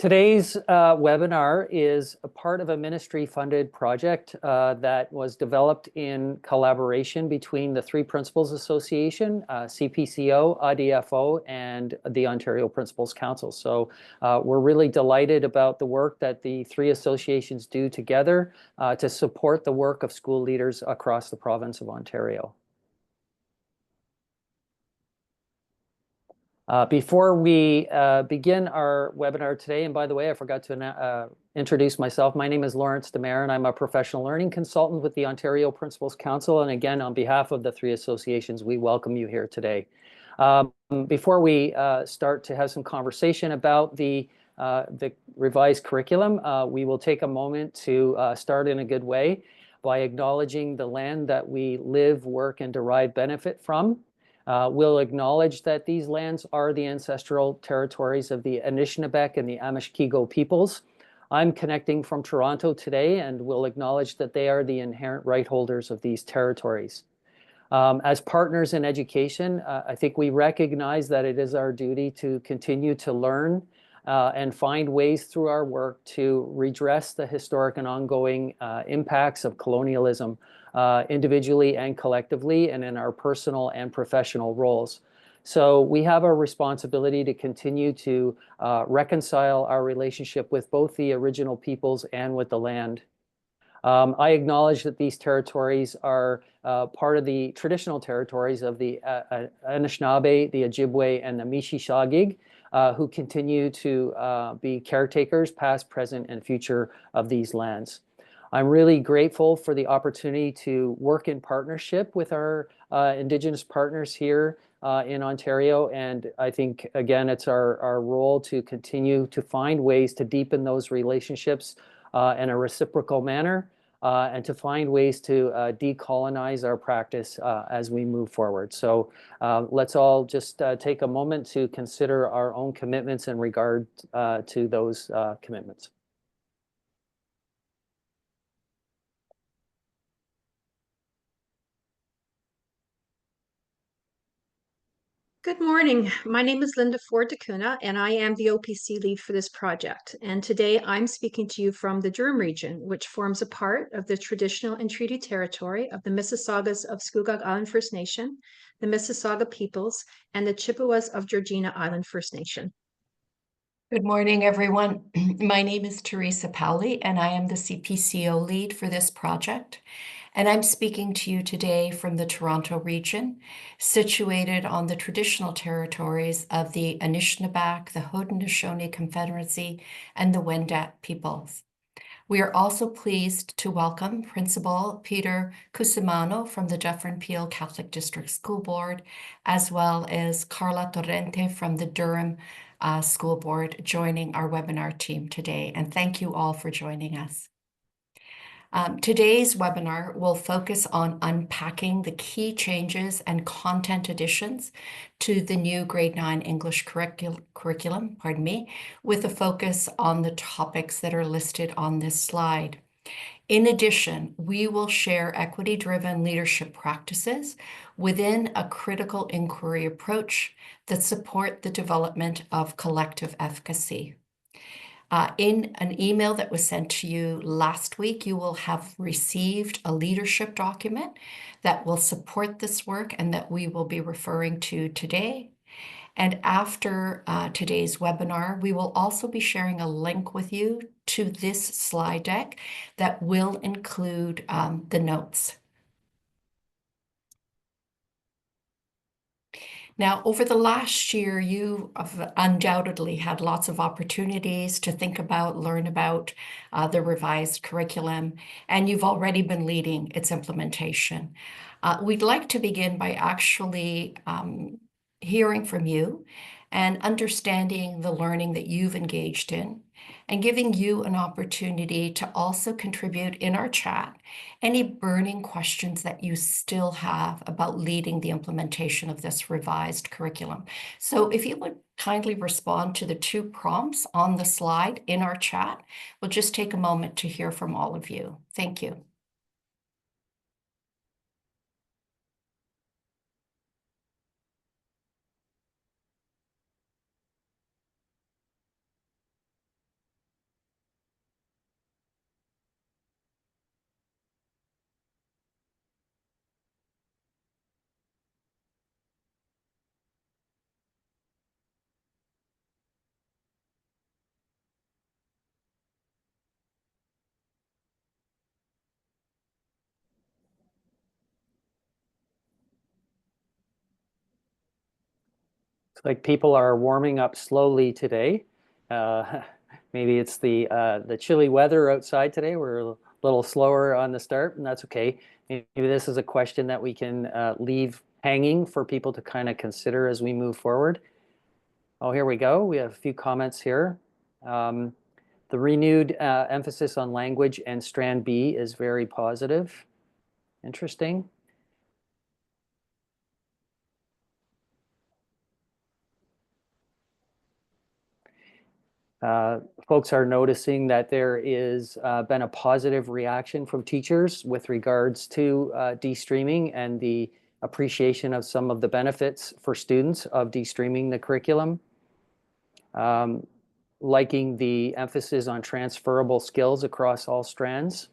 Today's webinar is a part of a ministry-funded project that was developed in collaboration between the Three Principals Association, CPCO, IDFO, and the Ontario Principals Council. So we're really delighted about the work that the three associations do together to support the work of school leaders across the province of Ontario. Before we begin our webinar today, and by the way, I forgot to introduce myself. My name is Lawrence Demare, and I'm a professional learning consultant with the Ontario Principals Council. And again, on behalf of the three associations, we welcome you here today. Before we start to have some conversation about the revised curriculum, we will take a moment to start in a good way by acknowledging the land that we live, work, and derive benefit from. We'll acknowledge that these lands are the ancestral territories of the Anishinaabe and the Amishkigo peoples. I'm connecting from Toronto today, and we'll acknowledge that they are the inherent right holders of these territories. As partners in education, I think we recognize that it is our duty to continue to learn and find ways through our work to redress the historic and ongoing impacts of colonialism individually and collectively, and in our personal and professional roles. So we have a responsibility to continue to reconcile our relationship with both the original peoples and with the land. I acknowledge that these territories are part of the traditional territories of the Anishinaabe, the Ojibwe, and the Mississauga, who continue to be caretakers, past, present, and future of these lands. I'm really grateful for the opportunity to work in partnership with our Indigenous partners here in Ontario. And I think, again, it's our role to continue to find ways to deepen those relationships in a reciprocal manner and to find ways to decolonize our practice as we move forward. So let's all just take a moment to consider our own commitments in regard to those commitments. Good morning. My name is Linda Ford Dacuna, and I am the OPC lead for this project. And today I'm speaking to you from the Durham region, which forms a part of the traditional and treaty territory of the Mississaugas of Scugog Island First Nation, the Mississauga peoples, and the Chippewas of Georgina Island First Nation. Good morning, everyone. My name is Teresa Powley, and I am the CPCO lead for this project. And I'm speaking to you today from the Toronto region, situated on the traditional territories of the Anishinaabe, the Haudenosaunee Confederacy, and the Wendat peoples. We are also pleased to welcome Principal Peter Cusimano from the Dufferin Peel Catholic District School Board, as well as Carla Torrente from the Durham School Board joining our webinar team today. And thank you all for joining us. Today's webinar will focus on unpacking the key changes and content additions to the new grade 9 English curriculum, with a focus on the topics that are listed on this slide. In addition, we will share equity-driven leadership practices within a critical inquiry approach that support the development of collective efficacy. In an email that was sent to you last week, you will have received a leadership document that will support this work and that we will be referring to today. And after today's webinar, we will also be sharing a link with you to this slide deck that will include the notes. Now, over the last year, you have undoubtedly had lots of opportunities to think about, learn about the revised curriculum, and you've already been leading its implementation. We'd like to begin by actually hearing from you and understanding the learning that you've engaged in, and giving you an opportunity to also contribute in our chat any burning questions that you still have about leading the implementation of this revised curriculum. So if you would kindly respond to the 2 prompts on the slide in our chat, we'll just take a moment to hear from all of you. Thank you. Looks like people are warming up slowly today. Maybe it's the chilly weather outside today. We're a little slower on the start, and that's okay. Maybe this is a question that we can leave hanging for people to kind of consider as we move forward. Oh, here we go. We have a few comments here. The renewed emphasis on language and strand B is very positive. Interesting. Folks are noticing that there is been a positive reaction from teachers with regards to de-streaming and the appreciation of some of the benefits for students of de-streaming the curriculum. Liking the emphasis on transferable skills across all strands.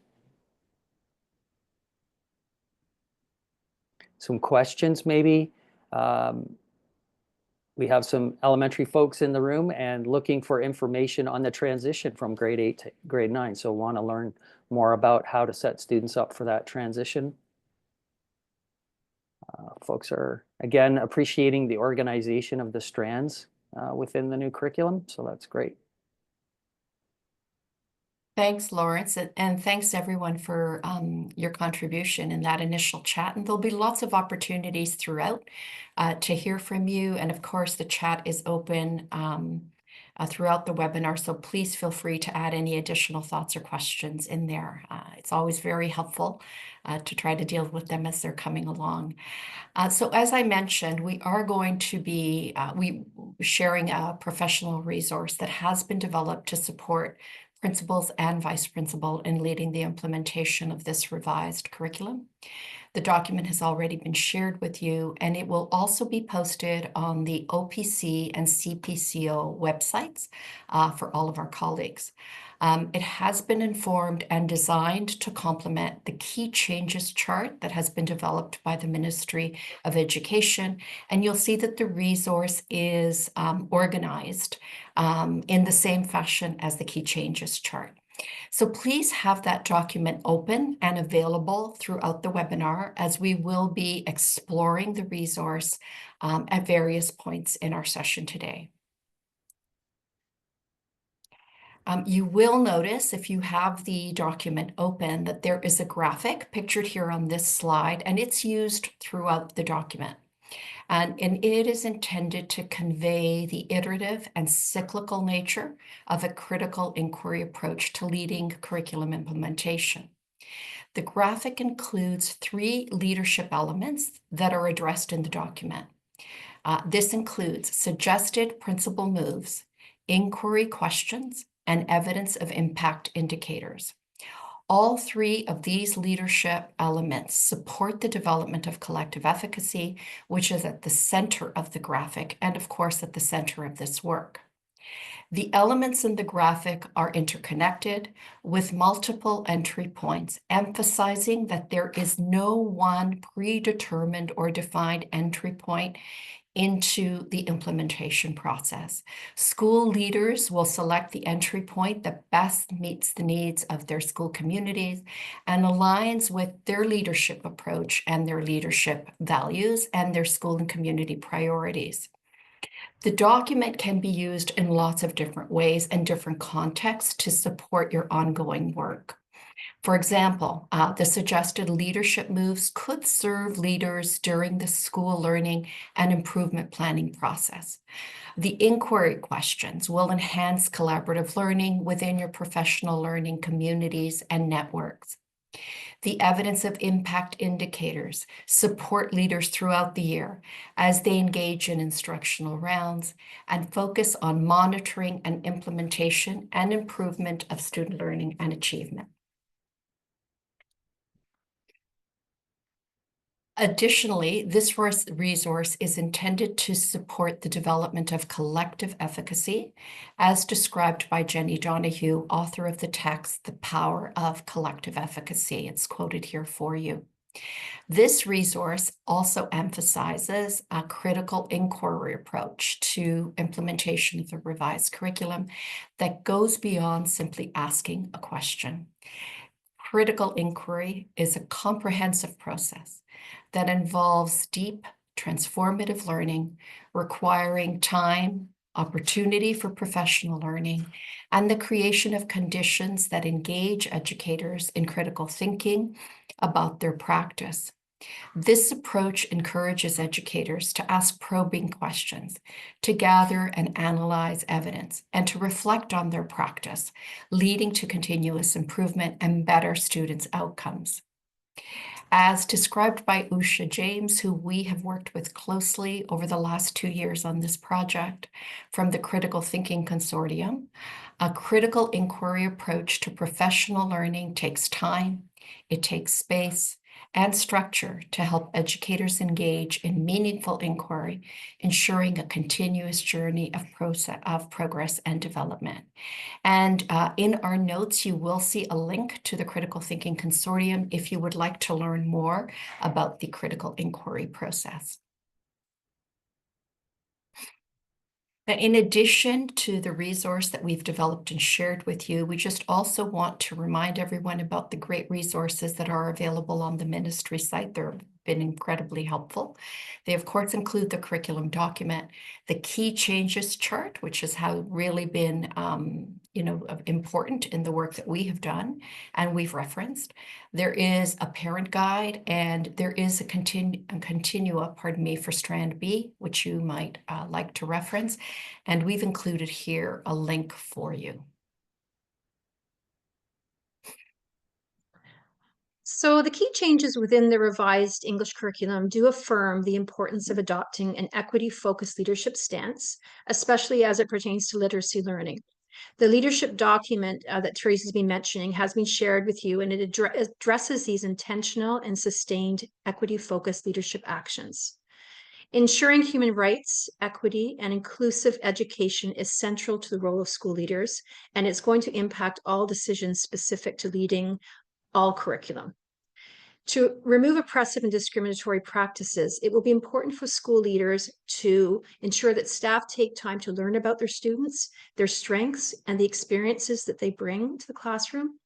Some questions maybe. We have some elementary folks in the room and looking for information on the transition from grade 8 to grade 9. So want to learn more about how to set students up for that transition. Folks are, again, appreciating the organization of the strands within the new curriculum. So that's great. Thanks, Lawrence, and thanks everyone for your contribution in that initial chat. And there'll be lots of opportunities throughout to hear from you. And of course, the chat is open throughout the webinar, so please feel free to add any additional thoughts or questions in there. It's always very helpful to try to deal with them as they're coming along. So as I mentioned, we are going to be sharing a professional resource that has been developed to support principals and vice principal in leading the implementation of this revised curriculum. The document has already been shared with you, and it will also be posted on the OPC and CPCO websites for all of our colleagues. It has been informed and designed to complement the key changes chart that has been developed by the Ministry of Education, and you'll see that the resource is organized in the same fashion as the key changes chart. So please have that document open and available throughout the webinar, as we will be exploring the resource at various points in our session today. You will notice, if you have the document open, that there is a graphic pictured here on this slide, and it's used throughout the document. And it is intended to convey the iterative and cyclical nature of a critical inquiry approach to leading curriculum implementation. The graphic includes 3 leadership elements that are addressed in the document. This includes suggested principal moves, inquiry questions, and evidence of impact indicators. All 3 of these leadership elements support the development of collective efficacy, which is at the center of the graphic and, of course, at the center of this work. The elements in the graphic are interconnected with multiple entry points, emphasizing that there is no one predetermined or defined entry point into the implementation process. School leaders will select the entry point that best meets the needs of their school communities and aligns with their leadership approach and their leadership values and their school and community priorities. The document can be used in lots of different ways and different contexts to support your ongoing work. For example, the suggested leadership moves could serve leaders during the school learning and improvement planning process. The inquiry questions will enhance collaborative learning within your professional learning communities and networks. The evidence of impact indicators support leaders throughout the year as they engage in instructional rounds and focus on monitoring and implementation and improvement of student learning and achievement. Additionally, this resource is intended to support the development of collective efficacy, as described by Jenny Donahue, author of the text, The Power of Collective Efficacy. It's quoted here for you. This resource also emphasizes a critical inquiry approach to implementation of the revised curriculum that goes beyond simply asking a question. Critical inquiry is a comprehensive process that involves deep, transformative learning, requiring time, opportunity for professional learning, and the creation of conditions that engage educators in critical thinking about their practice. This approach encourages educators to ask probing questions, to gather and analyze evidence, and to reflect on their practice, leading to continuous improvement and better students' outcomes. As described by Usha James, who we have worked with closely over the last 2 years on this project from the Critical Thinking Consortium, a critical inquiry approach to professional learning takes time, it takes space, and structure to help educators engage in meaningful inquiry, ensuring a continuous journey of progress and development. And in our notes, you will see a link to the Critical Thinking Consortium if you would like to learn more about the critical inquiry process. Now, in addition to the resource that we've developed and shared with you, we just also want to remind everyone about the great resources that are available on the ministry site. They've been incredibly helpful. They, of course, include the curriculum document, the key changes chart, which has really been important in the work that we have done and we've referenced. There is a parent guide, and there is a continua, for Strand B, which you might like to reference. And we've included here a link for you. So the key changes within the revised English curriculum do affirm the importance of adopting an equity-focused leadership stance, especially as it pertains to literacy learning. The leadership document that Teresa's been mentioning has been shared with you, and it addresses these intentional and sustained equity-focused leadership actions. Ensuring human rights, equity, and inclusive education is central to the role of school leaders, and it's going to impact all decisions specific to leading all curriculum. To remove oppressive and discriminatory practices, it will be important for school leaders to ensure that staff take time to learn about their students, their strengths, and the experiences that they bring to the classroom.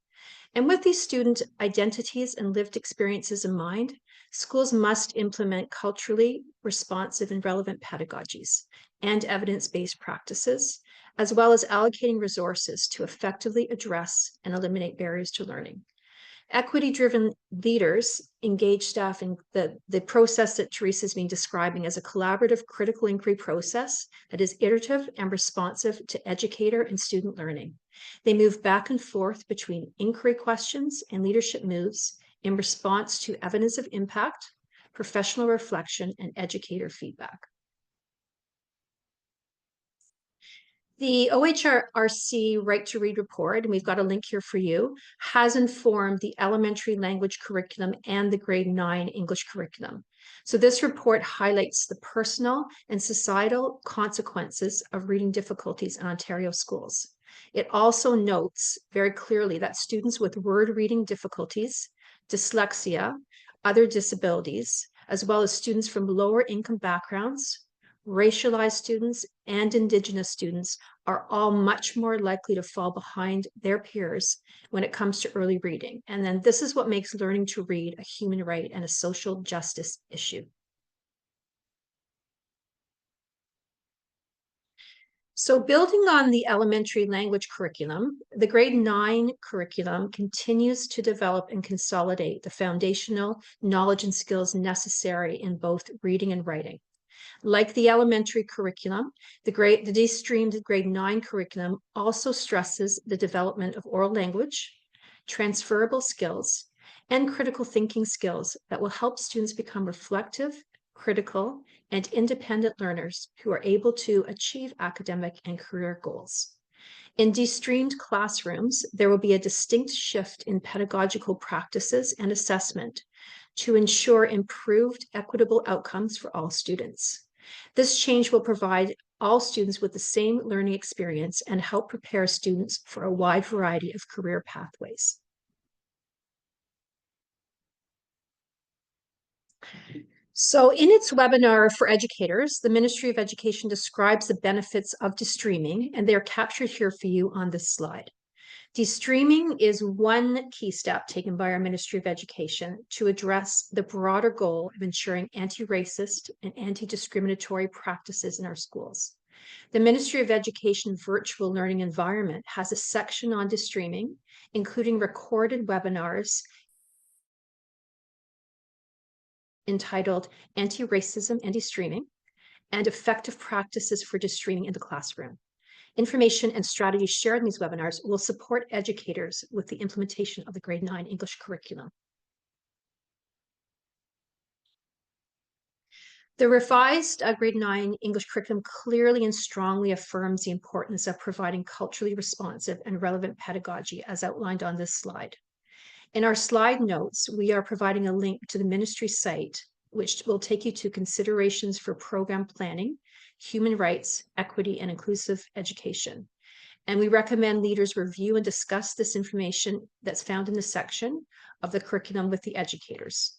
And with these student identities and lived experiences in mind, schools must implement culturally responsive and relevant pedagogies and evidence-based practices, as well as allocating resources to effectively address and eliminate barriers to learning. Equity-driven leaders engage staff in the process that Teresa's been describing as a collaborative critical inquiry process that is iterative and responsive to educator and student learning. They move back and forth between inquiry questions and leadership moves in response to evidence of impact, professional reflection, and educator feedback. The OHRC Right to Read report, and we've got a link here for you, has informed the elementary language curriculum and the grade 9 English curriculum. So this report highlights the personal and societal consequences of reading difficulties in Ontario schools. It also notes very clearly that students with word reading difficulties, dyslexia, other disabilities, as well as students from lower income backgrounds, racialized students, and Indigenous students are all much more likely to fall behind their peers when it comes to early reading. And then this is what makes learning to read a human right and a social justice issue. So building on the elementary language curriculum, the grade 9 curriculum continues to develop and consolidate the foundational knowledge and skills necessary in both reading and writing. Like the elementary curriculum, the de-streamed grade 9 curriculum also stresses the development of oral language, transferable skills, and critical thinking skills that will help students become reflective, critical, and independent learners who are able to achieve academic and career goals. In de-streamed classrooms, there will be a distinct shift in pedagogical practices and assessment to ensure improved equitable outcomes for all students. This change will provide all students with the same learning experience and help prepare students for a wide variety of career pathways. So in its webinar for educators, the Ministry of Education describes the benefits of de-streaming, and they are captured here for you on this slide. De-streaming is one key step taken by our Ministry of Education to address the broader goal of ensuring anti-racist and anti-discriminatory practices in our schools. The Ministry of Education virtual learning environment has a section on de-streaming, including recorded webinars entitled Anti-Racism and De-streaming and Effective Practices for De-streaming in the Classroom. Information and strategies shared in these webinars will support educators with the implementation of the grade 9 English curriculum. The revised grade 9 English curriculum clearly and strongly affirms the importance of providing culturally responsive and relevant pedagogy as outlined on this slide. In our slide notes, we are providing a link to the ministry site, which will take you to considerations for program planning, human rights, equity, and inclusive education. And we recommend leaders review and discuss this information that's found in the section of the curriculum with the educators.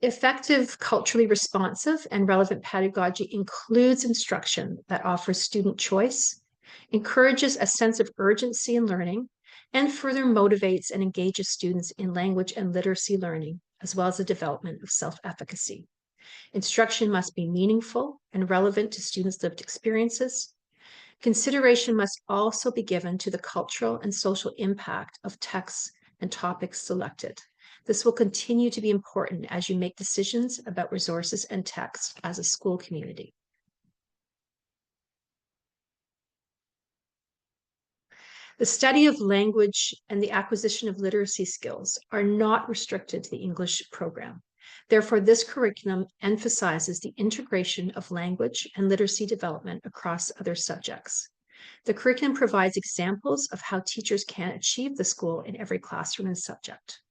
Effective, culturally responsive, and relevant pedagogy includes instruction that offers student choice, encourages a sense of urgency in learning, and further motivates and engages students in language and literacy learning, as well as the development of self-efficacy. Instruction must be meaningful and relevant to students' lived experiences. Consideration must also be given to the cultural and social impact of texts and topics selected. This will continue to be important as you make decisions about resources and texts as a school community. The study of language and the acquisition of literacy skills are not restricted to the English program. Therefore, this curriculum emphasizes the integration of language and literacy development across other subjects. The curriculum provides examples of how teachers can achieve this goal in every classroom and subject.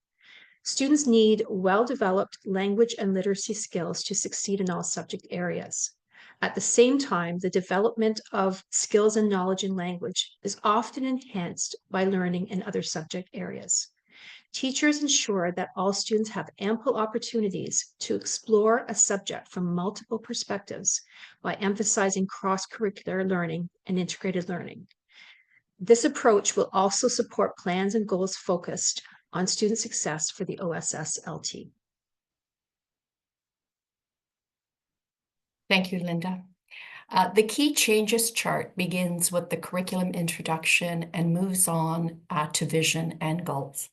Students need well-developed language and literacy skills to succeed in all subject areas. At the same time, the development of skills and knowledge in language is often enhanced by learning in other subject areas. Teachers ensure that all students have ample opportunities to explore a subject from multiple perspectives by emphasizing cross-curricular learning and integrated learning. This approach will also support plans and goals focused on student success for the OSS-LT. Thank you, Linda. The key changes chart begins with the curriculum introduction and moves on to vision and goals.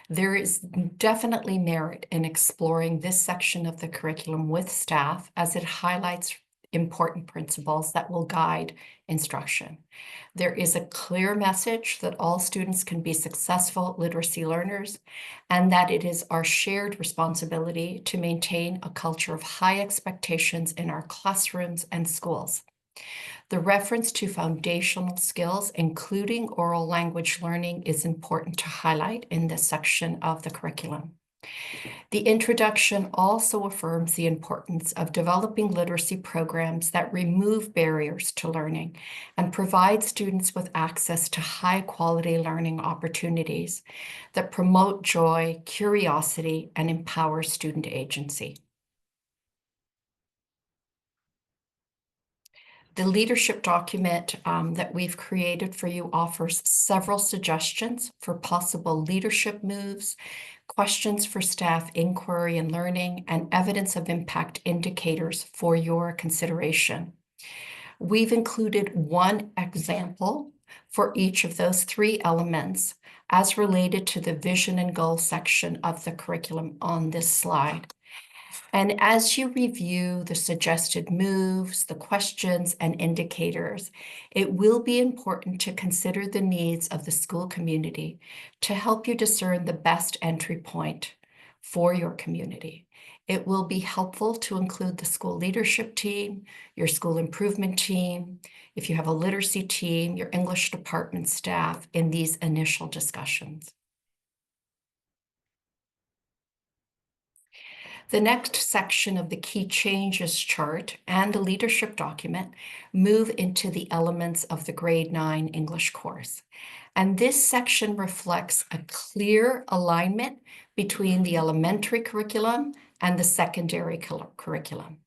There is definitely merit in exploring this section of the curriculum with staff as it highlights important principles that will guide instruction. There is a clear message that all students can be successful literacy learners and that it is our shared responsibility to maintain a culture of high expectations in our classrooms and schools. The reference to foundational skills, including oral language learning, is important to highlight in this section of the curriculum. The introduction also affirms the importance of developing literacy programs that remove barriers to learning and provide students with access to high-quality learning opportunities that promote joy, curiosity, and empower student agency. The leadership document that we've created for you offers several suggestions for possible leadership moves, questions for staff inquiry and learning, and evidence of impact indicators for your consideration. We've included one example for each of those three elements as related to the vision and goal section of the curriculum on this slide. And as you review the suggested moves, the questions, and indicators, it will be important to consider the needs of the school community to help you discern the best entry point for your community. It will be helpful to include the school leadership team, your school improvement team, if you have a literacy team, your English department staff in these initial discussions. The next section of the key changes chart and the leadership document move into the elements of the grade 9 English course. And this section reflects a clear alignment between the elementary curriculum and the secondary curriculum.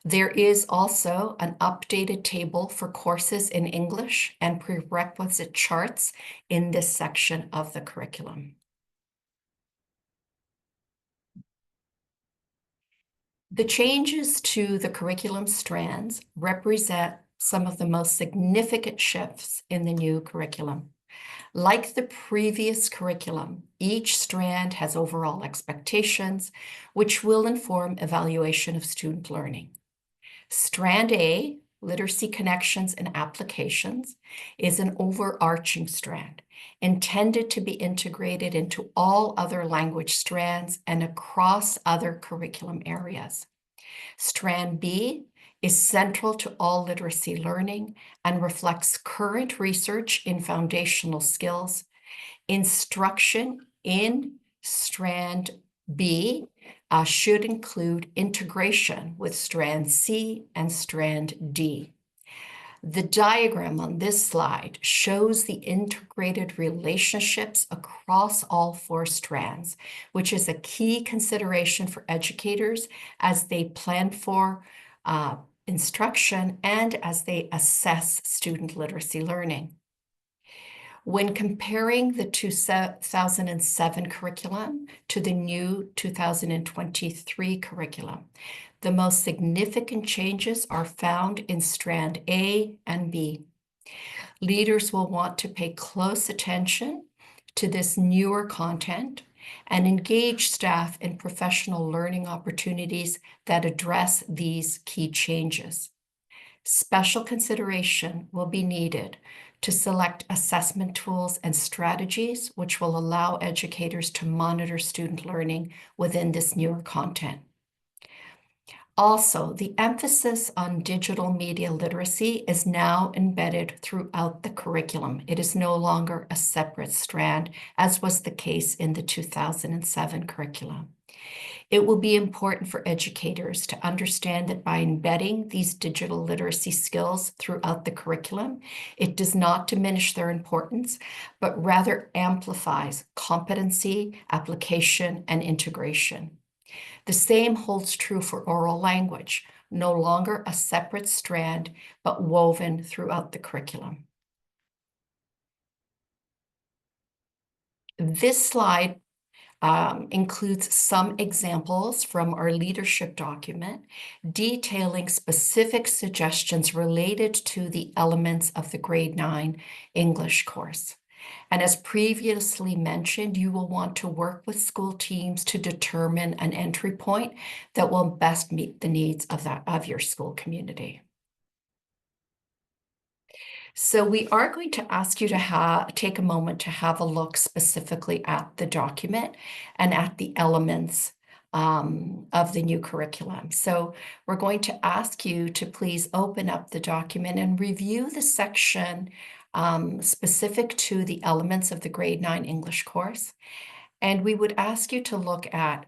There is also an updated table for courses in English and prerequisite charts in this section of the curriculum. The changes to the curriculum strands represent some of the most significant shifts in the new curriculum. Like the previous curriculum, each strand has overall expectations, which will inform evaluation of student learning. Strand A, Literacy Connections and Applications, is an overarching strand intended to be integrated into all other language strands and across other curriculum areas. Strand B is central to all literacy learning and reflects current research in foundational skills. Instruction in Strand B should include integration with Strand C and Strand D. The diagram on this slide shows the integrated relationships across all 4 strands, which is a key consideration for educators as they plan for instruction and as they assess student literacy learning. When comparing the 2007 curriculum to the new 2023 curriculum, the most significant changes are found in Strand A and B. Leaders will want to pay close attention to this newer content and engage staff in professional learning opportunities that address these key changes. Special consideration will be needed to select assessment tools and strategies which will allow educators to monitor student learning within this newer content. Also, the emphasis on digital media literacy is now embedded throughout the curriculum. It is no longer a separate strand, as was the case in the 2007 curriculum. It will be important for educators to understand that by embedding these digital literacy skills throughout the curriculum, it does not diminish their importance, but rather amplifies competency, application, and integration. The same holds true for oral language, no longer a separate strand, but woven throughout the curriculum. This slide includes some examples from our leadership document detailing specific suggestions related to the elements of the grade 9 English course. And as previously mentioned, you will want to work with school teams to determine an entry point that will best meet the needs of your school community. So we are going to ask you to take a moment to have a look specifically at the document and at the elements of the new curriculum. So we're going to ask you to please open up the document and review the section specific to the elements of the grade 9 English course. And we would ask you to look at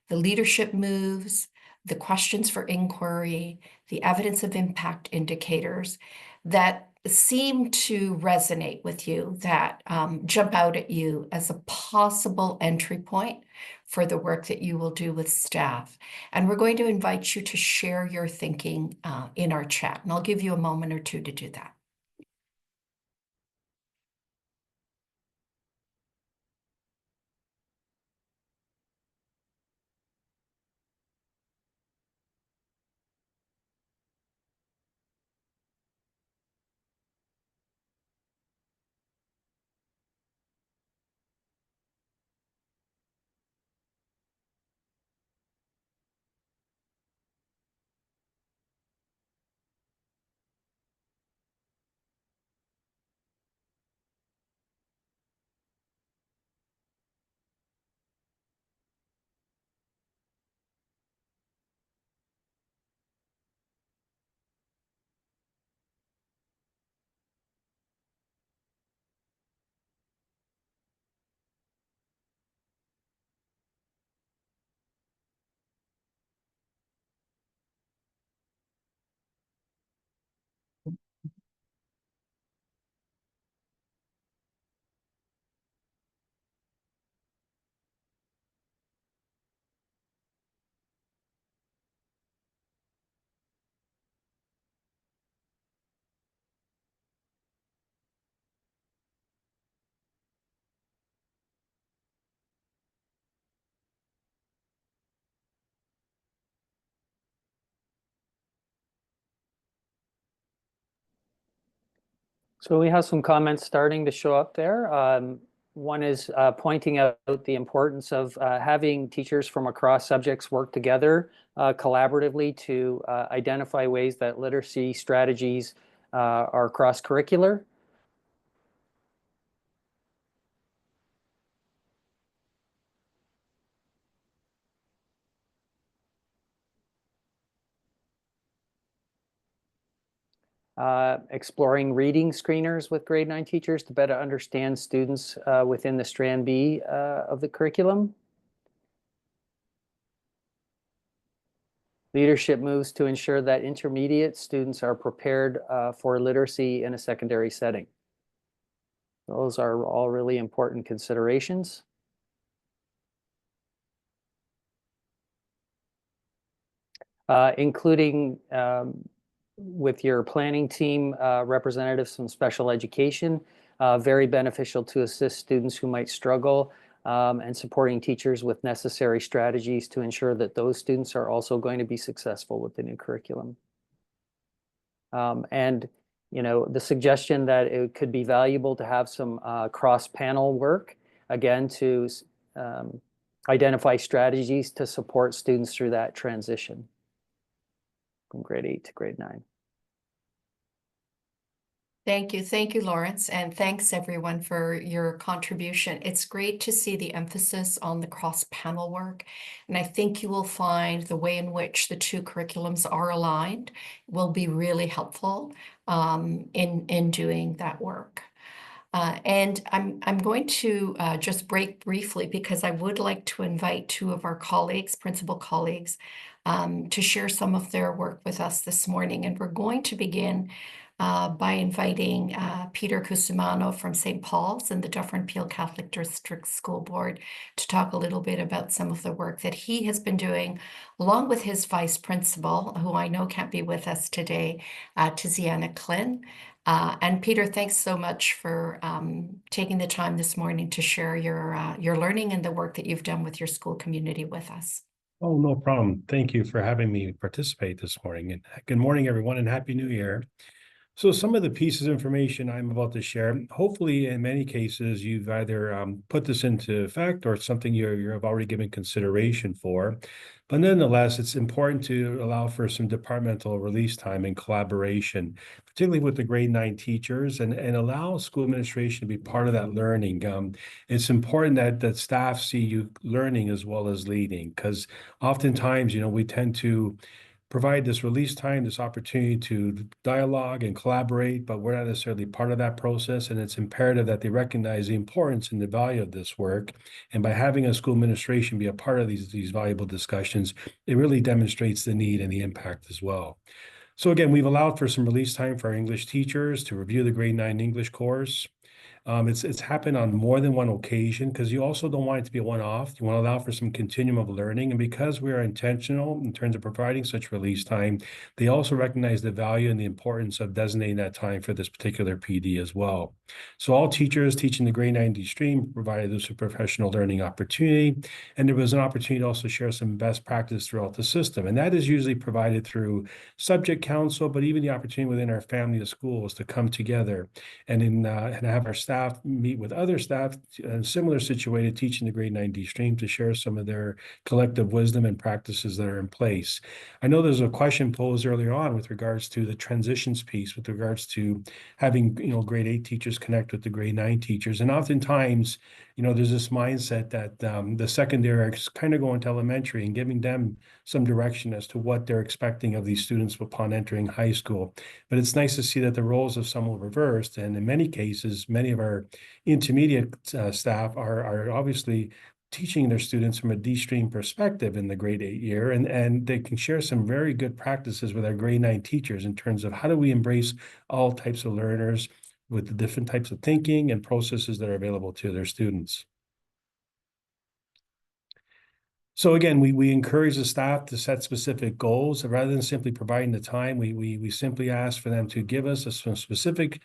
the leadership moves, the questions for inquiry, the evidence of impact indicators that seem to resonate with you, that jump out at you as a possible entry point for the work that you will do with staff. And we're going to invite you to share your thinking in our chat, and I'll give you a moment or two to do that. So we have some comments starting to show up there. One is pointing out the importance of having teachers from across subjects work together collaboratively to identify ways that literacy strategies are cross-curricular. Exploring reading screeners with grade 9 teachers to better understand students within the Strand B of the curriculum. Leadership moves to ensure that intermediate students are prepared for literacy in a secondary setting. Those are all really important considerations. Including with your planning team representatives from special education, very beneficial to assist students who might struggle, and supporting teachers with necessary strategies to ensure that those students are also going to be successful with the new curriculum. And the suggestion that it could be valuable to have some cross-panel work, again, to identify strategies to support students through that transition from grade 8 to grade 9. Thank you, Lawrence, and thanks everyone for your contribution. It's great to see the emphasis on the cross-panel work, and I think you will find the way in which the two curriculums are aligned will be really helpful in doing that work. And I'm going to just break briefly because I would like to invite two of our colleagues, principal colleagues, to share some of their work with us this morning. And we're going to begin by inviting Peter Cusimano from St. Paul's and the Dufferin-Peel Catholic District School Board to talk a little bit about some of the work that he has been doing, along with his vice principal, who I know can't be with us today, Tiziana Klin. And Peter, thanks so much for taking the time this morning to share your learning and the work that you've done with your school community with us. Oh, no problem. Thank you for having me participate this morning. And good morning, everyone, and Happy New Year. So some of the pieces of information I'm about to share, hopefully in many cases, you've either put this into effect or it's something you've already given consideration for. But nonetheless, it's important to allow for some departmental release time and collaboration, particularly with the grade 9 teachers, and allow school administration to be part of that learning. It's important that staff see you learning as well as leading, because oftentimes, we tend to provide this release time, this opportunity to dialogue and collaborate, but we're not necessarily part of that process. And it's imperative that they recognize the importance and the value of this work. And by having a school administration be a part of these valuable discussions, it really demonstrates the need and the impact as well. So again, we've allowed for some release time for our English teachers to review the grade 9 English course. It's happened on more than one occasion because you also don't want it to be a one-off. You want to allow for some continuum of learning. And because we are intentional in terms of providing such release time, they also recognize the value and the importance of designating that time for this particular PD as well. So all teachers teaching the grade 9 stream provided this a professional learning opportunity. And there was an opportunity to also share some best practice throughout the system. And that is usually provided through subject council, but even the opportunity within our family of schools to come together and have our staff meet with other staff similar situated teaching the grade 9 stream to share some of their collective wisdom and practices that are in place. I know there's a question posed earlier on with regards to the transitions piece, with regards to having grade 8 teachers connect with the grade 9 teachers. And oftentimes, there's this mindset that the secondary is kind of going to elementary and giving them some direction as to what they're expecting of these students upon entering high school. But it's nice to see that the roles have somewhat reversed. And in many cases, many of our intermediate staff are obviously teaching their students from a D-stream perspective in the grade 8 year, and they can share some very good practices with our grade 9 teachers in terms of how do we embrace all types of learners with the different types of thinking and processes that are available to their students. So again, we encourage the staff to set specific goals rather than simply providing the time. We simply ask for them to give us some specific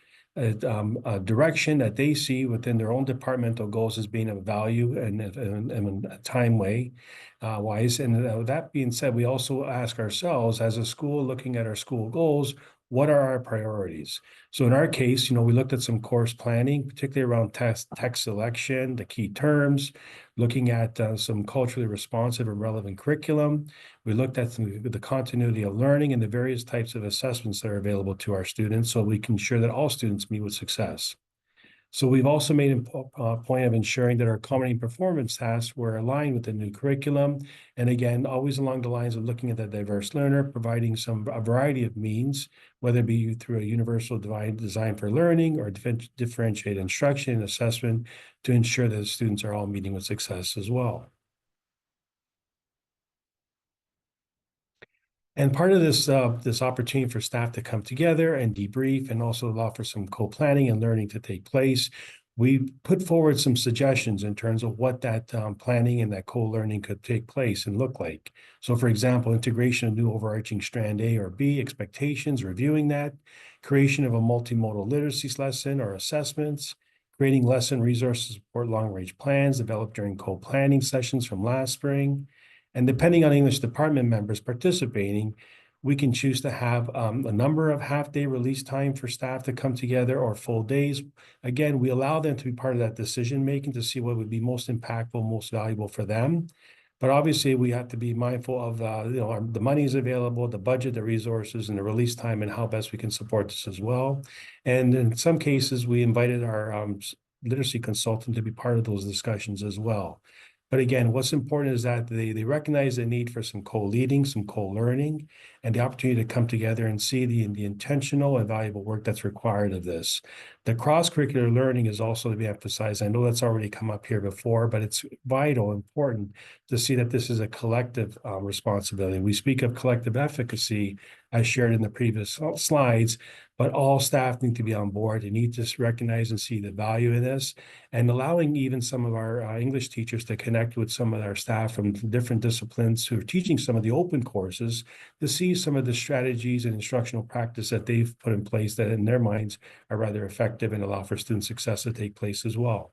direction that they see within their own departmental goals as being of value and time wise. And that being said, we also ask ourselves as a school looking at our school goals, what are our priorities? So in our case, we looked at some course planning, particularly around text selection, the key terms, looking at some culturally responsive and relevant curriculum. We looked at the continuity of learning and the various types of assessments that are available to our students so we can ensure that all students meet with success. So we've also made a point of ensuring that our accommodating performance tasks were aligned with the new curriculum. And again, always along the lines of looking at the diverse learner, providing a variety of means, whether it be through a universal design for learning or differentiated instruction and assessment to ensure that the students are all meeting with success as well. And part of this opportunity for staff to come together and debrief and also allow for some co-planning and learning to take place, we put forward some suggestions in terms of what that planning and that co-learning could take place and look like. So for example, integration of new overarching strand A or B, expectations, reviewing that, creation of a multimodal literacy lesson or assessments, creating lesson resources to support long-range plans developed during co-planning sessions from last spring. And depending on English department members participating, we can choose to have a number of half-day release time for staff to come together or full days. Again, we allow them to be part of that decision-making to see what would be most impactful, most valuable for them. But obviously, we have to be mindful of the money is available, the budget, the resources, and the release time, and how best we can support this as well. And in some cases, we invited our literacy consultant to be part of those discussions as well. But again, what's important is that they recognize the need for some co-leading, some co-learning, and the opportunity to come together and see the intentional and valuable work that's required of this. The cross-curricular learning is also to be emphasized. I know that's already come up here before, but it's vital, important to see that this is a collective responsibility. We speak of collective efficacy as shared in the previous slides, but all staff need to be on board. They need to recognize and see the value in this, and allowing even some of our English teachers to connect with some of our staff from different disciplines who are teaching some of the open courses to see some of the strategies and instructional practice that they've put in place that in their minds are rather effective and allow for student success to take place as well.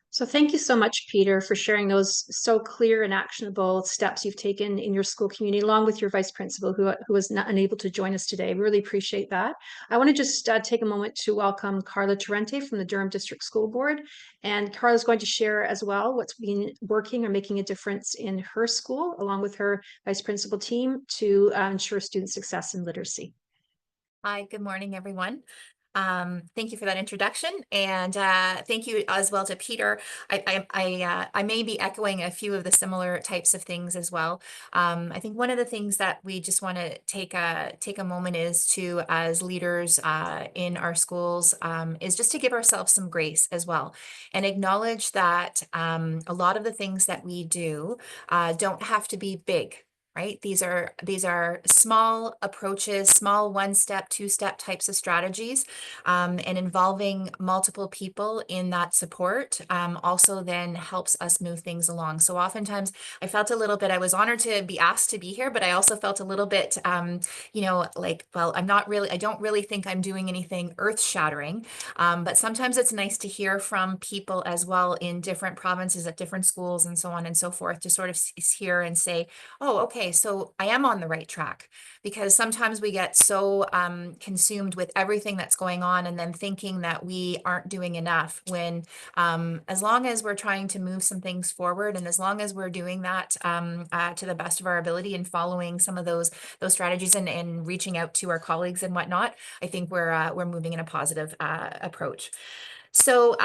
So thank you so much, Peter, for sharing those so clear and actionable steps you've taken in your school community, along with your vice principal who was not unable to join us today. Really appreciate that. I want to just take a moment to welcome Carla Torrente from the Durham District School Board. And Carla is going to share as well what's been working or making a difference in her school, along with her vice principal team to ensure student success and literacy. Hi, good morning, everyone. Thank you for that introduction, and thank you as well to Peter. I may be echoing a few of the similar types of things as well. I think one of the things that we just want to take a moment is to, as leaders in our schools, is just to give ourselves some grace as well, and acknowledge that a lot of the things that we do don't have to be big. Right? These are small approaches, small one-step, two-step types of strategies, and involving multiple people in that support also then helps us move things along. So oftentimes I felt a little bit, I was honored to be asked to be here, but I also felt a little bit, like, well, I don't really think I'm doing anything earth-shattering, but sometimes it's nice to hear from people as well in different provinces at different schools and so on and so forth to sort of hear and say, oh, okay, so I am on the right track, because sometimes we get so consumed with everything that's going on and then thinking that we aren't doing enough, when as long as we're trying to move some things forward and as long as we're doing that to the best of our ability and following some of those strategies and reaching out to our colleagues and whatnot, I think we're moving in a positive approach. So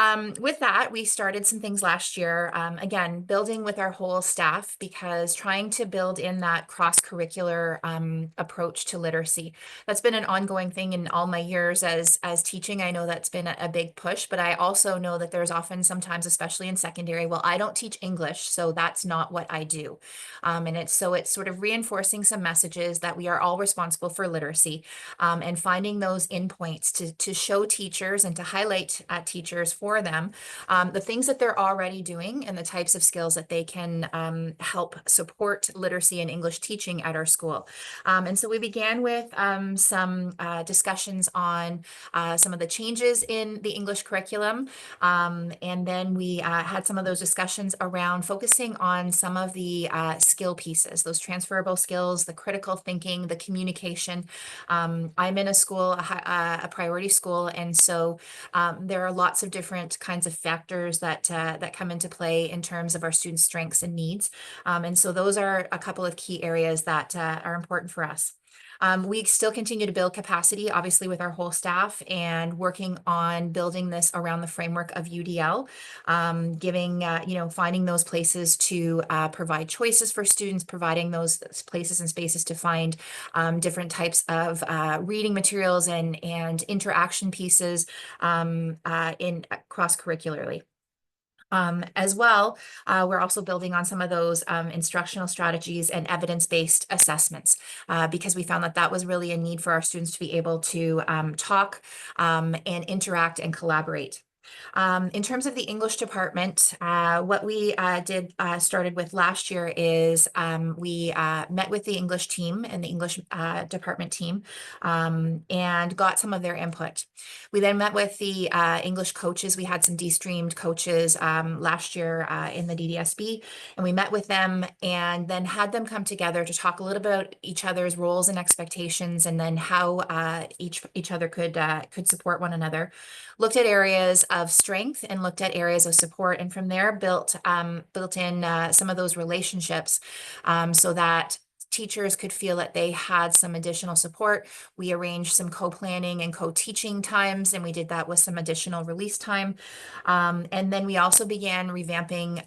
with that, we started some things last year, again, building with our whole staff, because trying to build in that cross-curricular approach to literacy. That's been an ongoing thing in all my years as teaching. I know that's been a big push, but I also know that there's often sometimes, especially in secondary, well, I don't teach English, so that's not what I do. And it's sort of reinforcing some messages that we are all responsible for literacy, and finding those endpoints to show teachers and to highlight teachers teachers for them, the things that they're already doing and the types of skills that they can help support literacy and English teaching at our school. And so we began with some discussions on some of the changes in the English curriculum. And then we had some of those discussions around focusing on some of the skill pieces, those transferable skills, the critical thinking, the communication. I'm in a school, a priority school, and so there are lots of different kinds of factors that that come into play in terms of our students' strengths and needs. And so those are a couple of key areas that are important for us. We still continue to build capacity, obviously, with our whole staff and working on building this around the framework of UDL, giving, finding those places to provide choices for students, providing those places and spaces to find different types of reading materials and interaction pieces in cross-curricularly. As well, we're also building on some of those instructional strategies and evidence-based assessments because we found that that was really a need for our students to be able to talk and interact and collaborate. In terms of the English department, what we started with last year is we met with the English team and the English department team and got some of their input. We then met with the English coaches. We had some de-streamed coaches last year in the DDSB, and we met with them and then had them come together to talk a little bit about each other's roles and expectations, and then how each other could support one another. Looked at areas of strength and looked at areas of support, and from there built in some of those relationships so that teachers could feel that they had some additional support. We arranged some co-planning and co-teaching times, and we did that with some additional release time. And then we also began revamping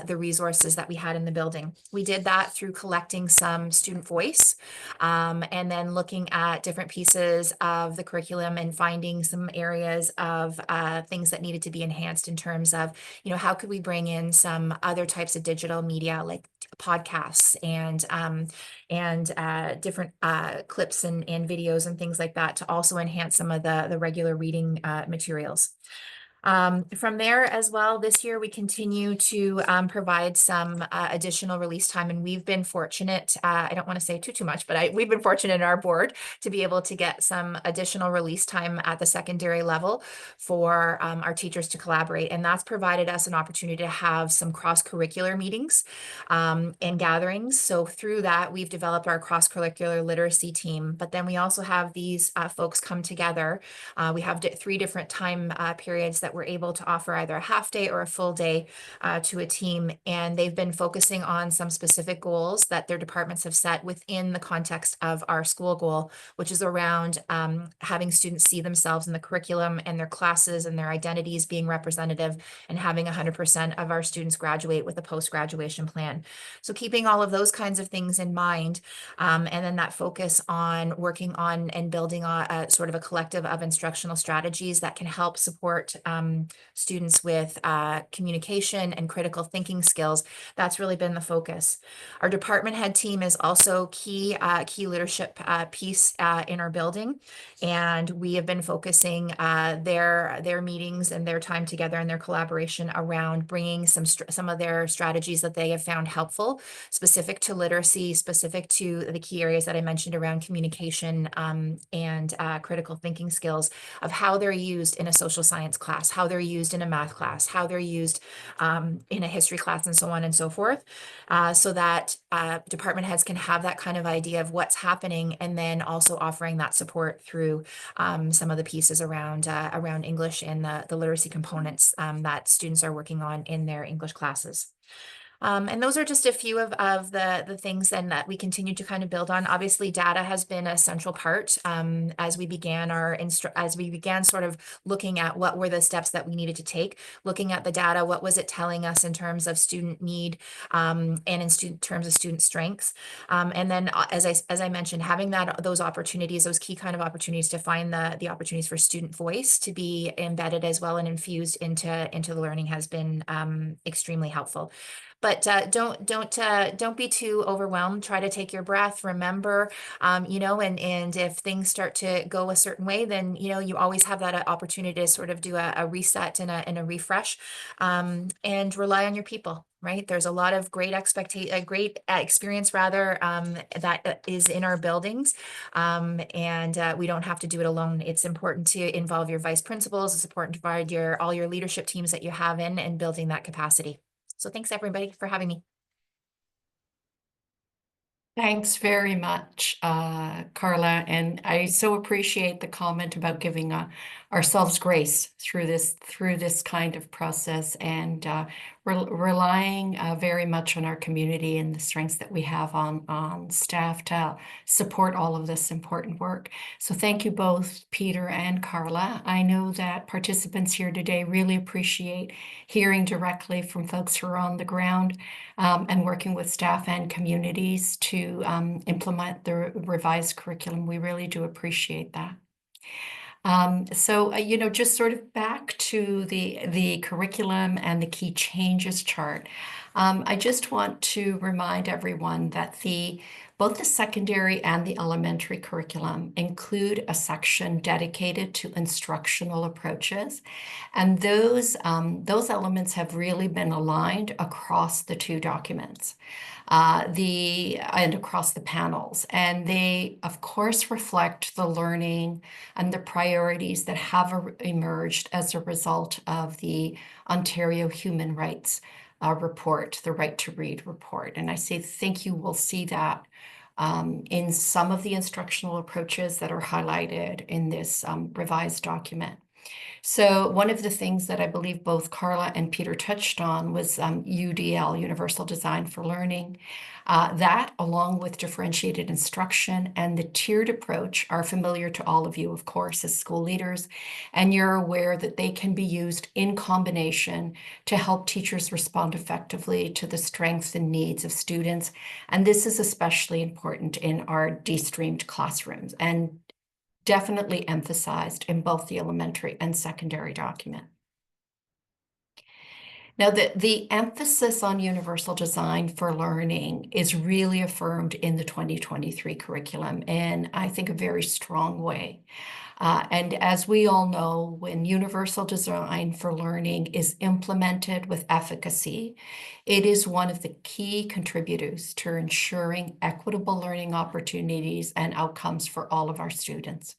the resources that we had in the building. We did that through collecting some student voice and then looking at different pieces of the curriculum and finding some areas of things that needed to be enhanced in terms of, how could we bring in some other types of digital media like podcasts and different clips and videos and things like that to also enhance some of the regular reading materials. From there as well, this year we continue to provide some additional release time, and we've been fortunate, I don't want to say too much, but we've been fortunate in our board to be able to get some additional release time at the secondary level for our teachers to collaborate, and that's provided us an opportunity to have some cross-curricular meetings and gatherings. So through that, we've developed our cross-curricular literacy team, but then we also have these folks come together. We have 3 different time periods that we're able to offer either a half day or a full day to a team. And they've been focusing on some specific goals that their departments have set within the context of our school goal, which is around having students see themselves in the curriculum and their classes and their identities being representative, and having 100% of our students graduate with a post-graduation plan. So keeping all of those kinds of things in mind, and then that focus on working on and building a sort of a collective of instructional strategies that can help support students with communication and critical thinking skills. That's really been the focus. Our department head team is also key leadership piece in our building, and we have been focusing their meetings and their time together and their collaboration around bringing some of their strategies that they have found helpful, specific to literacy, specific to the key areas that I mentioned around communication and critical thinking skills, of how they're used in a social science class, how they're used in a math class, how they're used in a history class, and so on and so forth, so that department heads can have that kind of idea of what's happening, and then also offering that support through some of the pieces around English and the literacy components that students are working on in their English classes. And those are just a few of the things then that we continue to kind of build on. Obviously, data has been a central part as we began sort of looking at what were the steps that we needed to take, looking at the data, what was it telling us in terms of student need and in terms of student strengths. And then as I mentioned, having those opportunities, those key kind of opportunities to find the opportunities for student voice to be embedded as well and infused into the learning has been extremely helpful. but don't be too overwhelmed. Try to take your breath. Remember, and if things start to go a certain way, then you always have that opportunity to sort of do a reset and a refresh, and rely on your people. Right. There's a lot of great experience rather, that is in our buildings. And we don't have to do it alone. It's important to involve your vice principals. It's important to provide all your leadership teams that you have in and building that capacity. So thanks everybody for having me. Thanks very much, Carla. And I so appreciate the comment about giving ourselves grace through this kind of process, and relying very much on our community and the strengths that we have on staff to support all of this important work. So thank you both, Peter and Carla. I know that participants here today really appreciate hearing directly from folks who are on the ground, and working with staff and communities to implement the revised curriculum. We really do appreciate that. So, just sort of back to the curriculum and the key changes chart. I just want to remind everyone that both the secondary and the elementary curriculum include a section dedicated to instructional approaches. And those elements have really been aligned across the two documents, and across the panels. And they, of course, reflect the learning and the priorities that have emerged as a result of the Ontario Human Rights report, the Right to Read report. And I think you will see that in some of the instructional approaches that are highlighted in this revised document. So one of the things that I believe both Carla and Peter touched on was UDL, Universal Design for Learning. That, along with differentiated instruction and the tiered approach, are familiar to all of you, of course, as school leaders, and you're aware that they can be used in combination to help teachers respond effectively to the strengths and needs of students. And this is especially important in our de-streamed classrooms, and definitely emphasized in both the elementary and secondary document. Now, the emphasis on universal design for learning is really affirmed in the 2023 curriculum in, I think, a very strong way. And as we all know, when universal design for learning is implemented with efficacy, it is one of the key contributors to ensuring equitable learning opportunities and outcomes for all of our students.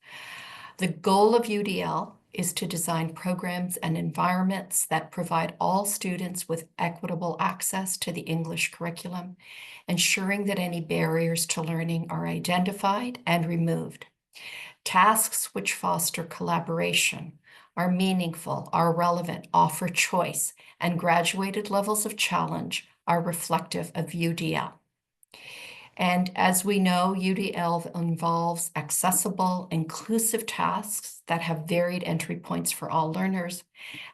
The goal of UDL is to design programs and environments that provide all students with equitable access to the English curriculum, ensuring that any barriers to learning are identified and removed. Tasks which foster collaboration, are meaningful, are relevant, offer choice, and graduated levels of challenge are reflective of UDL. And as we know, UDL involves accessible, inclusive tasks that have varied entry points for all learners.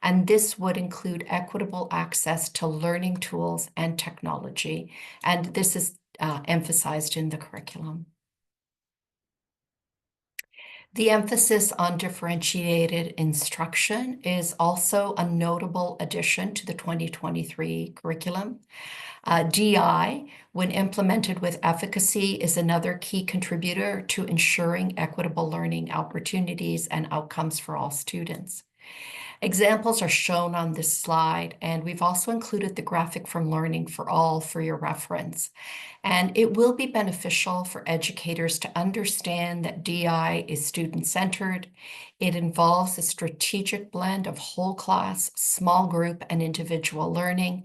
And this would include equitable access to learning tools and technology. And this is emphasized in the curriculum. The emphasis on differentiated instruction is also a notable addition to the 2023 curriculum. DI, when implemented with efficacy, is another key contributor to ensuring equitable learning opportunities and outcomes for all students. Examples are shown on this slide, and we've also included the graphic from Learning for All for your reference. And it will be beneficial for educators to understand that DI is student-centered. It involves a strategic blend of whole class, small group, and individual learning.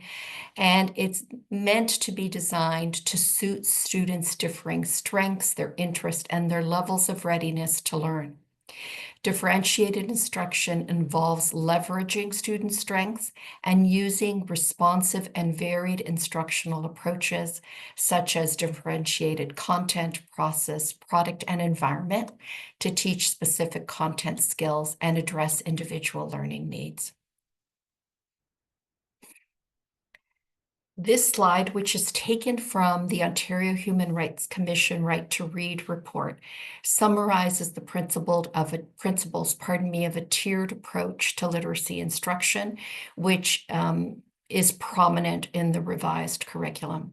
And it's meant to be designed to suit students' differing strengths, their interests, and their levels of readiness to learn. Differentiated instruction involves leveraging student strengths and using responsive and varied instructional approaches, such as differentiated content, process, product, and environment, to teach specific content skills and address individual learning needs. This slide, which is taken from the Ontario Human Rights Commission Right to Read report, summarizes the principles of a tiered approach to literacy instruction, which is prominent in the revised curriculum.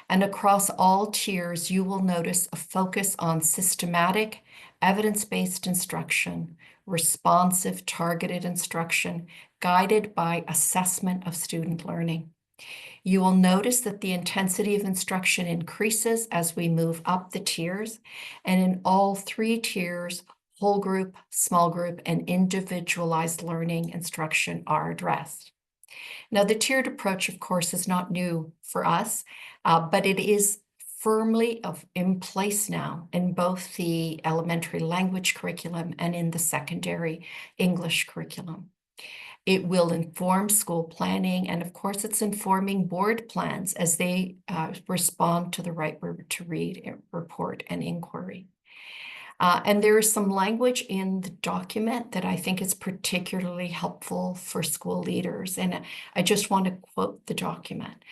And across all tiers, you will notice a focus on systematic, evidence-based instruction, responsive, targeted instruction, guided by assessment of student learning. You will notice that the intensity of instruction increases as we move up the tiers, and in all three tiers, whole group, small group, and individualized learning instruction are addressed. Now, the tiered approach, of course, is not new for us, but it is firmly in place now in both the elementary language curriculum and in the secondary English curriculum. It will inform school planning, and of course, it's informing board plans as they respond to the right to read report and inquiry. And there is some language in the document that I think is particularly helpful for school leaders. And I just want to quote the document.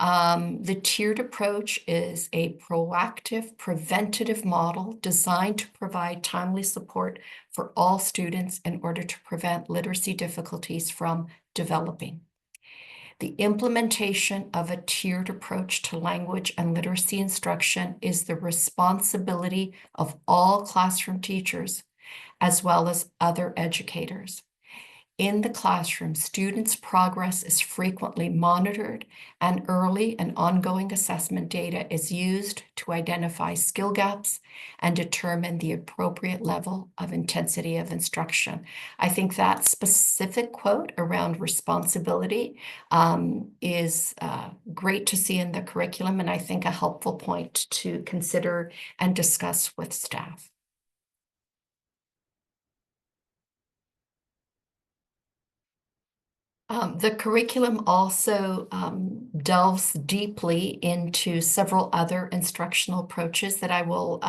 The tiered approach is a proactive, preventative model designed to provide timely support for all students in order to prevent literacy difficulties from developing. The implementation of a tiered approach to language and literacy instruction is the responsibility of all classroom teachers, as well as other educators. In the classroom, students' progress is frequently monitored, and early and ongoing assessment data is used to identify skill gaps and determine the appropriate level of intensity of instruction. I think that specific quote around responsibility is great to see in the curriculum, and I think a helpful point to consider and discuss with staff. The curriculum also delves deeply into several other instructional approaches that I will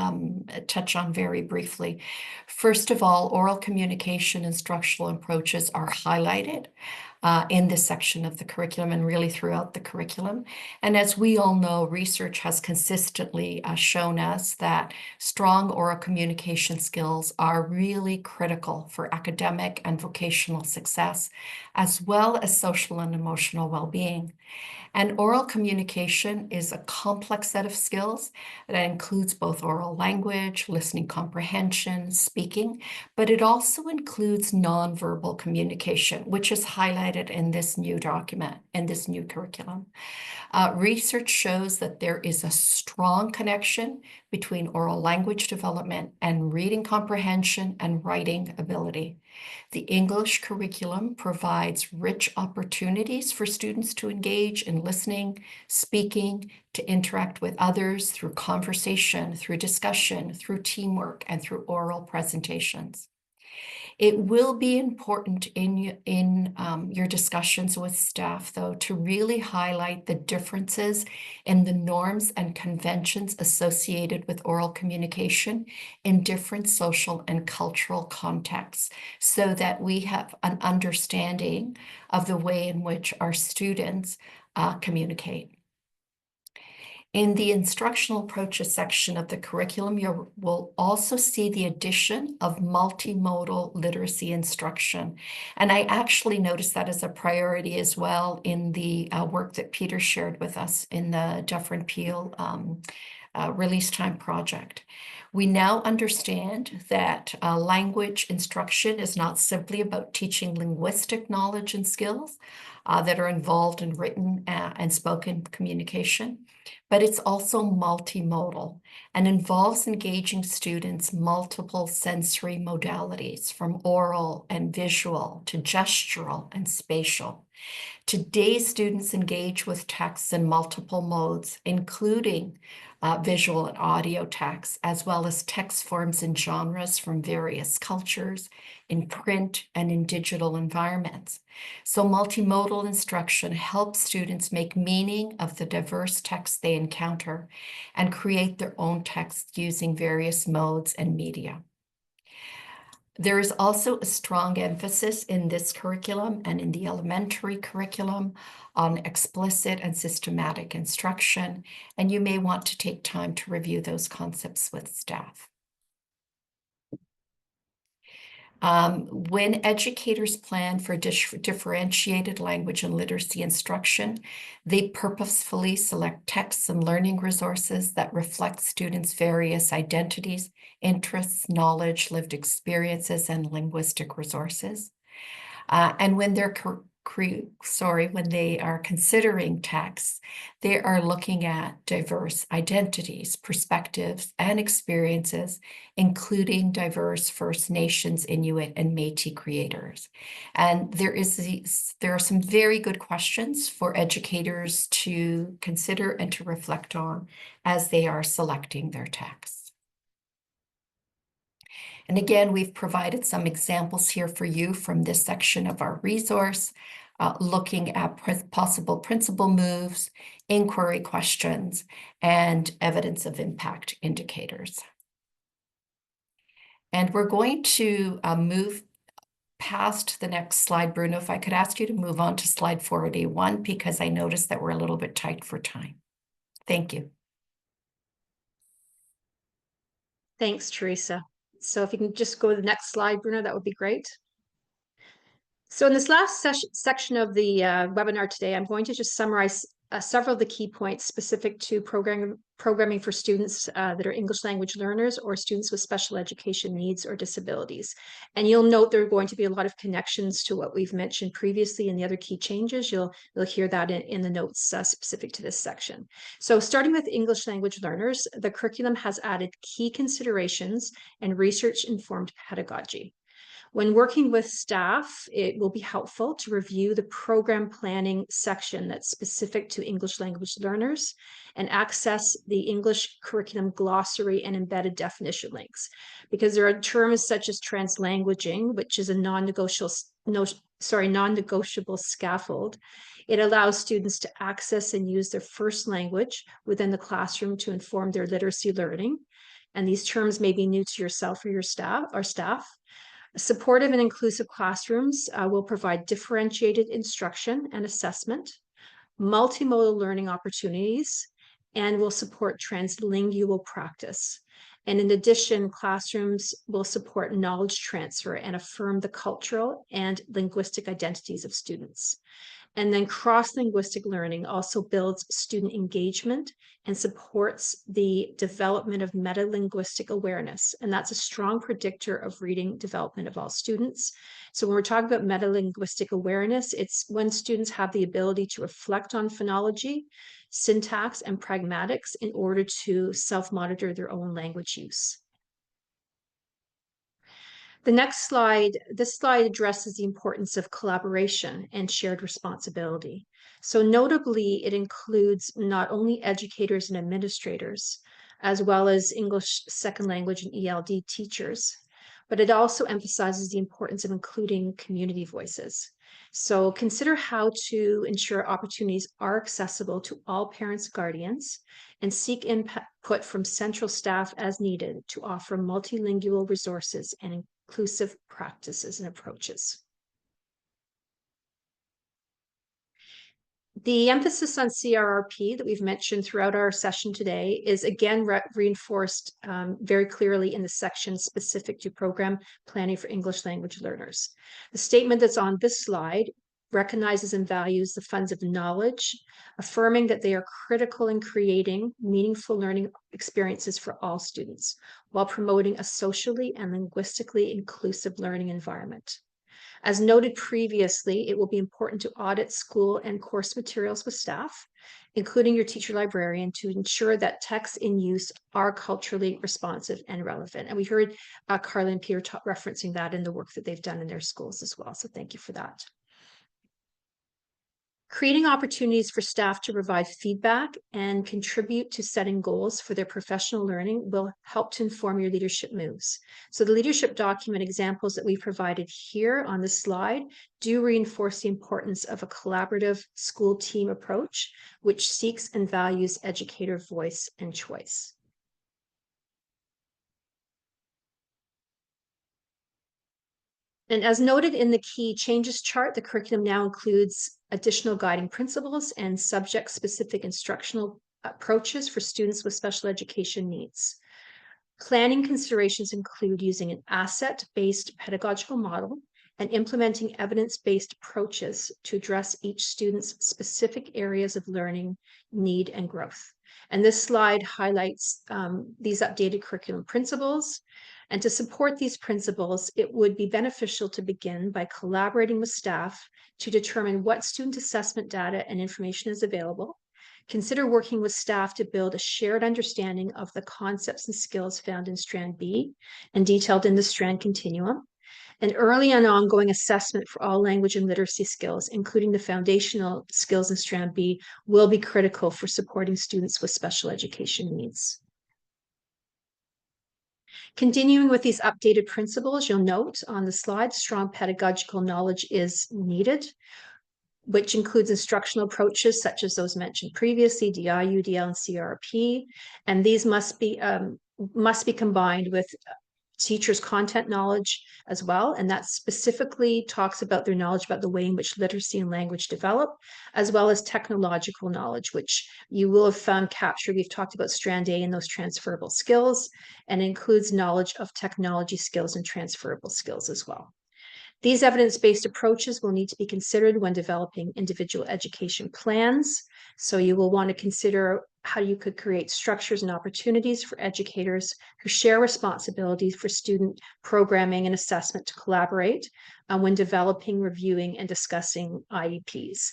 touch on very briefly. First of all, oral communication instructional approaches are highlighted in this section of the curriculum and really throughout the curriculum. And as we all know, research has consistently shown us that strong oral communication skills are really critical for academic and vocational success, as well as social and emotional well-being. And oral communication is a complex set of skills that includes both oral language, listening comprehension, speaking, but it also includes nonverbal communication, which is highlighted in this new document, in this new curriculum. Research shows that there is a strong connection between oral language development and reading comprehension and writing ability. The English curriculum provides rich opportunities for students to engage in listening, speaking, to interact with others through conversation, through discussion, through teamwork, and through oral presentations. It will be important in your discussions with staff, though, to really highlight the differences in the norms and conventions associated with oral communication in different social and cultural contexts, so that we have an understanding of the way in which our students communicate. In the instructional approaches section of the curriculum, you will also see the addition of multimodal literacy instruction. And I actually noticed that as a priority as well in the work that Peter shared with us in the Dufferin Peel release time project. We now understand that language instruction is not simply about teaching linguistic knowledge and skills that are involved in written and spoken communication, but it's also multimodal and involves engaging students' multiple sensory modalities, from oral and visual to gestural and spatial. Today's students engage with texts in multiple modes, including visual and audio text, as well as text forms and genres from various cultures, in print and in digital environments. So multimodal instruction helps students make meaning of the diverse texts they encounter and create their own text using various modes and media. There is also a strong emphasis in this curriculum and in the elementary curriculum on explicit and systematic instruction, and you may want to take time to review those concepts with staff. When educators plan for differentiated language and literacy instruction, they purposefully select texts and learning resources that reflect students' various identities, interests, knowledge, lived experiences, and linguistic resources. And when they're when they are considering texts, they are looking at diverse identities, perspectives, and experiences, including diverse First Nations, Inuit, and Métis creators. And there are some very good questions for educators to consider and to reflect on as they are selecting their texts. And again, we've provided some examples here for you from this section of our resource, looking at possible principal moves, inquiry questions, and evidence of impact indicators. And we're going to move past the next slide. Bruno, if I could ask you to move on to slide 481, because I noticed that we're a little bit tight for time. Thank you. Thanks, Teresa. So if you can just go to the next slide, Bruno, that would be great. So in this last section of the webinar today, I'm going to just summarize several of the key points specific to programming for students that are English language learners or students with special education needs or disabilities. And you'll note there are going to be a lot of connections to what we've mentioned previously and the other key changes. You'll hear that in the notes specific to this section. So starting with English language learners, the curriculum has added key considerations and research-informed pedagogy. When working with staff, it will be helpful to review the program planning section that's specific to English language learners and access the English curriculum glossary and embedded definition links, because there are terms such as translanguaging, which is a non-negotiable scaffold. It allows students to access and use their first language within the classroom to inform their literacy learning. And these terms may be new to yourself or your staff. Supportive and inclusive classrooms will provide differentiated instruction and assessment, multimodal learning opportunities, and will support translingual practice. And in addition, classrooms will support knowledge transfer and affirm the cultural and linguistic identities of students. And then cross-linguistic learning also builds student engagement and supports the development of meta-linguistic awareness. And that's a strong predictor of reading development of all students. So when we're talking about meta-linguistic awareness, it's when students have the ability to reflect on phonology, syntax, and pragmatics in order to self-monitor their own language use. The next slide, this slide addresses the importance of collaboration and shared responsibility. So notably, it includes not only educators and administrators, as well as English second language and ELD teachers, but it also emphasizes the importance of including community voices. So consider how to ensure opportunities are accessible to all parents, guardians, and seek input from central staff as needed to offer multilingual resources and inclusive practices and approaches. The emphasis on CRRP that we've mentioned throughout our session today is again reinforced very clearly in the section specific to program planning for English language learners. The statement that's on this slide recognizes and values the funds of knowledge, affirming that they are critical in creating meaningful learning experiences for all students, while promoting a socially and linguistically inclusive learning environment. As noted previously, it will be important to audit school and course materials with staff, including your teacher librarian, to ensure that texts in use are culturally responsive and relevant. And we heard Carla and Peter referencing that in the work that they've done in their schools as well. So thank you for that. Creating opportunities for staff to provide feedback and contribute to setting goals for their professional learning will help to inform your leadership moves. So the leadership document examples that we provided here on this slide do reinforce the importance of a collaborative school team approach, which seeks and values educator voice and choice. And as noted in the key changes chart, the curriculum now includes additional guiding principles and subject-specific instructional approaches for students with special education needs. Planning considerations include using an asset-based pedagogical model and implementing evidence-based approaches to address each student's specific areas of learning, need, and growth. And this slide highlights these updated curriculum principles. And to support these principles, it would be beneficial to begin by collaborating with staff to determine what student assessment data and information is available. Consider working with staff to build a shared understanding of the concepts and skills found in Strand B and detailed in the Strand Continuum. An early and ongoing assessment for all language and literacy skills, including the foundational skills in Strand B, will be critical for supporting students with special education needs. Continuing with these updated principles, you'll note on the slide, strong pedagogical knowledge is needed, which includes instructional approaches such as those mentioned previously, DI, UDL, and CRP. And these must be combined with teachers' content knowledge as well. And that specifically talks about their knowledge about the way in which literacy and language develop, as well as technological knowledge, which you will have found captured. We've talked about Strand A and those transferable skills, and includes knowledge of technology skills and transferable skills as well. These evidence-based approaches will need to be considered when developing individual education plans. So you will want to consider how you could create structures and opportunities for educators who share responsibilities for student programming and assessment to collaborate when developing, reviewing, and discussing IEPs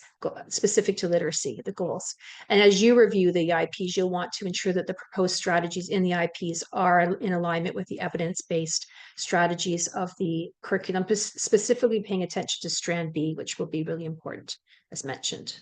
specific to literacy, the goals. And as you review the IEPs, you'll want to ensure that the proposed strategies in the IEPs are in alignment with the evidence-based strategies of the curriculum, specifically paying attention to Strand B, which will be really important, as mentioned.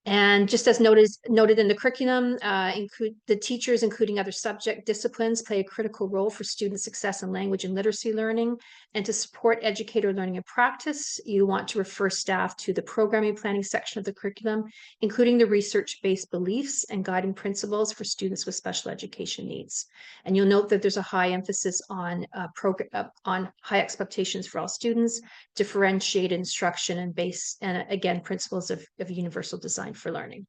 And just as noted in the curriculum, the teachers, including other subject disciplines, play a critical role for student success in language and literacy learning. And to support educator learning and practice, you want to refer staff to the programming planning section of the curriculum, including the research-based beliefs and guiding principles for students with special education needs. And you'll note that there's a high emphasis on high expectations for all students, differentiated instruction, and again, principles of universal design for learning.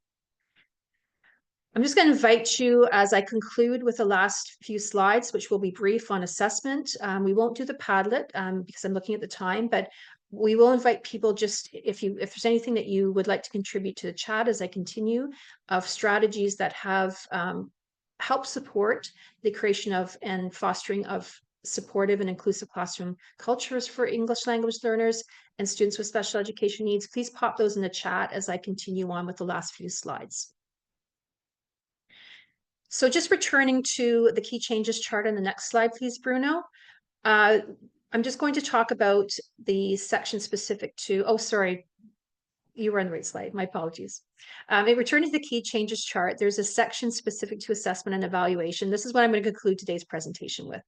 I'm just going to invite you as I conclude with the last few slides, which will be brief on assessment. We won't do the Padlet because I'm looking at the time, but we will invite people just if there's anything that you would like to contribute to the chat as I continue of strategies that have helped support the creation of and fostering of supportive and inclusive classroom cultures for English language learners and students with special education needs. Please pop those in the chat as I continue on with the last few slides. So just returning to the key changes chart on the next slide, please, Bruno. I'm just going to talk about the section specific to, oh, sorry, you were on the right slide, my apologies. In returning to the key changes chart, there's a section specific to assessment and evaluation. This is what I'm going to conclude today's presentation with.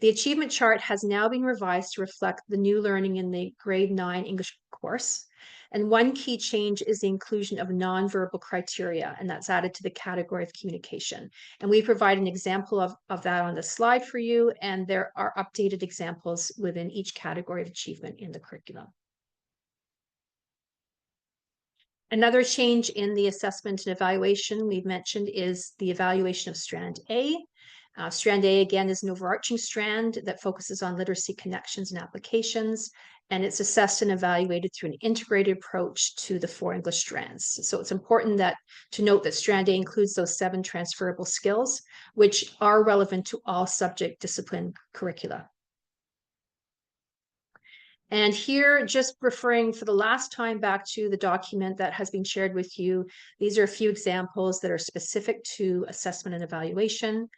The achievement chart has now been revised to reflect the new learning in the grade 9 English course. And one key change is the inclusion of nonverbal criteria, and that's added to the category of communication. And we provide an example of that on the slide for you, and there are updated examples within each category of achievement in the curriculum. Another change in the assessment and evaluation we've mentioned is the evaluation of Strand A. Strand A, again, is an overarching strand that focuses on literacy connections and applications, and it's assessed and evaluated through an integrated approach to the 4 English strands. So it's important to note that Strand A includes those 7 transferable skills, which are relevant to all subject discipline curricula. And here, just referring for the last time back to the document that has been shared with you, these are a few examples that are specific to assessment and evaluation.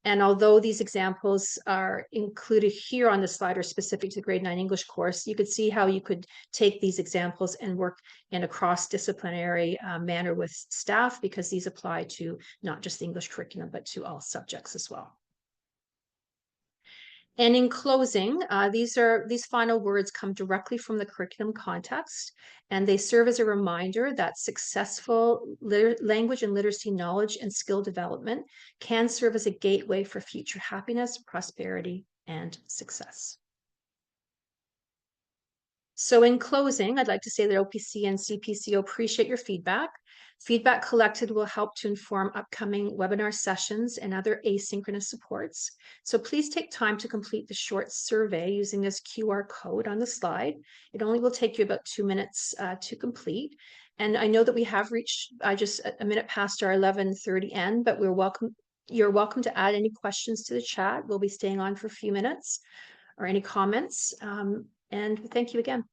And although these examples are included here on the slide are specific to the grade 9 English course, you could see how you could take these examples and work in a cross-disciplinary manner with staff, because these apply to not just the English curriculum, but to all subjects as well. And in closing, these final words come directly from the curriculum context, and they serve as a reminder that successful language and literacy knowledge and skill development can serve as a gateway for future happiness, prosperity, and success. So in closing, I'd like to say that OPC and CPCO appreciate your feedback. Feedback collected will help to inform upcoming webinar sessions and other asynchronous supports. So please take time to complete the short survey using this QR code on the slide. It only will take you about 2 minutes to complete. And I know that we have reached just a minute past our 11:30 end, but you're welcome to add any questions to the chat. We'll be staying on for a few minutes, or any comments. And thank you again.